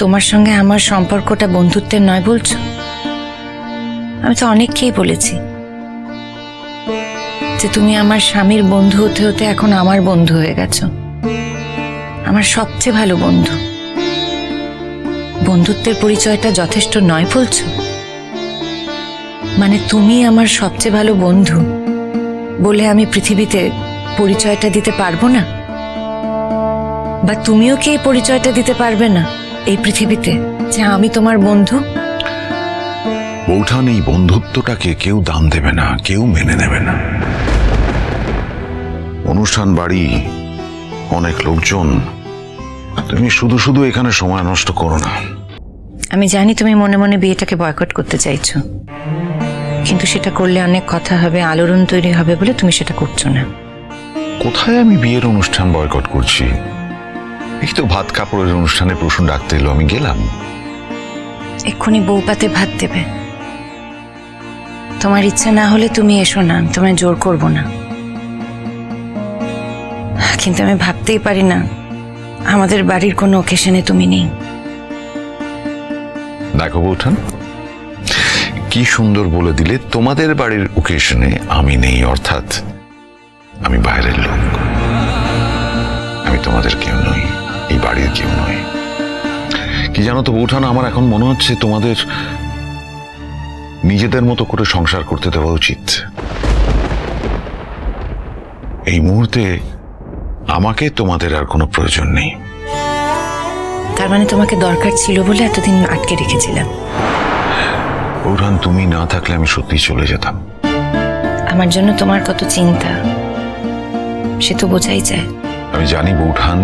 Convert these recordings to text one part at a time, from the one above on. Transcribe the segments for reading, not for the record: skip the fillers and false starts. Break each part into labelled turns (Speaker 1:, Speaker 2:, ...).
Speaker 1: তোমার সঙ্গে আমার সম্পর্কটা বন্ধুত্বের নয় বলছো? আমি তো অনেককেই বলেছি যে তুমি আমার স্বামীর বন্ধু হতে হতে এখন আমার বন্ধু হয়ে গেছো, আমার সবচেয়ে ভালো বন্ধু। বন্ধুত্বের পরিচয়টা যথেষ্ট নয় বলছো? মানে তুমি আমার সবচেয়ে ভালো বন্ধু বলে আমি পৃথিবীতে পরিচয়টা দিতে পারবো না? বা তুমিও কি এই পরিচয়টা দিতে পারবে না এই পৃথিবীতে যে আমি তোমার বন্ধু?
Speaker 2: বৌঠান, এই বন্ধুত্বটাকে কেউ দাম দেবে না, কেউ মেনে নেবে না। অনুষ্ঠান বাড়ি, অনেক লোকজন, তুমি শুধু শুধু এখানে সময় নষ্ট করো না।
Speaker 1: আমি জানি তুমি মনে মনে বিয়েটাকে বয়কট করতে চাইছো, কিন্তু সেটা করলে অনেক কথা হবে, আলোড়ন তৈরি হবে বলে তুমি সেটা করছো না।
Speaker 2: কোথায় আমি বিয়ের অনুষ্ঠান বয়কট করছি? এই তো ভাত কাপড়ের অনুষ্ঠানে প্রশ্ন ডাকতে এলো, আমি গেলাম।
Speaker 1: এক্ষুনি বউ পাতে ভাত দেবে, তোমার ইচ্ছা না হলে তুমি এসো না, আমি তোমায় জোর করবো না। কিন্তু আমি ভাবতেই পারি না আমাদের বাড়ির কোনো অকেশনে তুমি নেই।
Speaker 2: দেখো বৌঠান, কি সুন্দর বলে দিলে, তোমাদের বাড়ির অকেশনে আমি নেই, অর্থাৎ আমি বাইরের লোক। আমি তোমাদের কেউ নই, এই বাড়ির কেউ নই। কি জানো তো বৌঠান, আমার এখন মনে হচ্ছে তোমাদের নিজেদের মতো করে সংসার করতে দেওয়া উচিত। এই মুহূর্তে আমাকে তোমাদের আর কোনো প্রয়োজন নেই।
Speaker 1: তার মানে তোমাকে দরকার ছিল বলে এতদিন আটকে রেখেছিলাম?
Speaker 2: বৌঠান, তুমি না থাকলে আমি সত্যিই চলে যেতাম।
Speaker 1: আমার জন্য তোমার কত চিন্তা সে তো বোঝাই যায়।
Speaker 2: আমি জানি বৌঠান,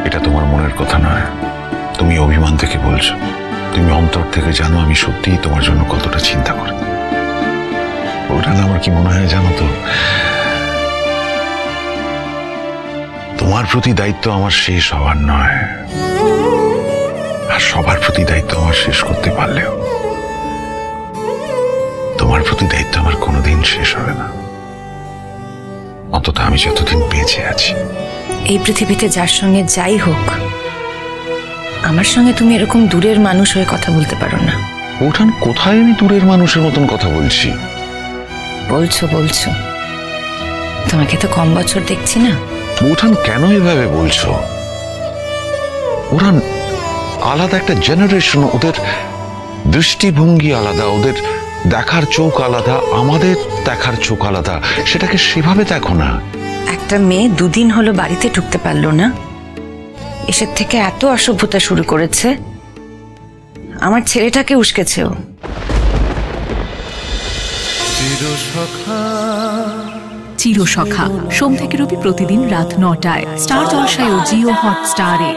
Speaker 2: এটা তোমার মনের কথা নয়, তুমি অভিমান থেকে বলছো। তুমি অন্তর থেকে জানো আমি সত্যিই তোমার জন্য কতটা চিন্তা করি। বৌঠান, আমার কি মনে হয় জানো তো, তোমার প্রতি দায়িত্ব আমার শেষ হওয়ার নয়, আর সবার প্রতি দায়িত্ব আমার শেষ করতে পারলেও তোমার প্রতি দায়িত্ব আমার কোনোদিন শেষ হবে না, অন্তত আমি যতদিন বেঁচে আছি।
Speaker 1: এই পৃথিবীতে যার সঙ্গে যাই হোক, আমার সঙ্গে তুমি এরকম দূরের মানুষ হয়ে কথা বলতে পারো না।
Speaker 2: বৌঠান, কোথায় আমি দূরের মানুষের মতন কথা বলছি?
Speaker 1: বলছো বলছো, তোমাকে তো কম বছর দেখছি না।
Speaker 2: বৌঠান, কেন এভাবে বলছো? ওরা আলাদা একটা জেনারেশন, ওদের দৃষ্টিভঙ্গি আলাদা, ওদের দেখার চোখ আলাদা, আমাদের দেখার চোখ আলাদা। সেটাকে সেভাবে দেখো না।
Speaker 1: একটা মেয়ে দুদিন হলো বাড়িতে ঢুকতে পারলো না, এসব থেকে এত অসভ্যতা শুরু করেছে, আমার ছেলেটাকে উস্কেছে ও।
Speaker 3: চিরসখা সোম থেকে রবি প্রতিদিন রাত ৯টায় স্টার জলসায় ও জিও হটস্টারে।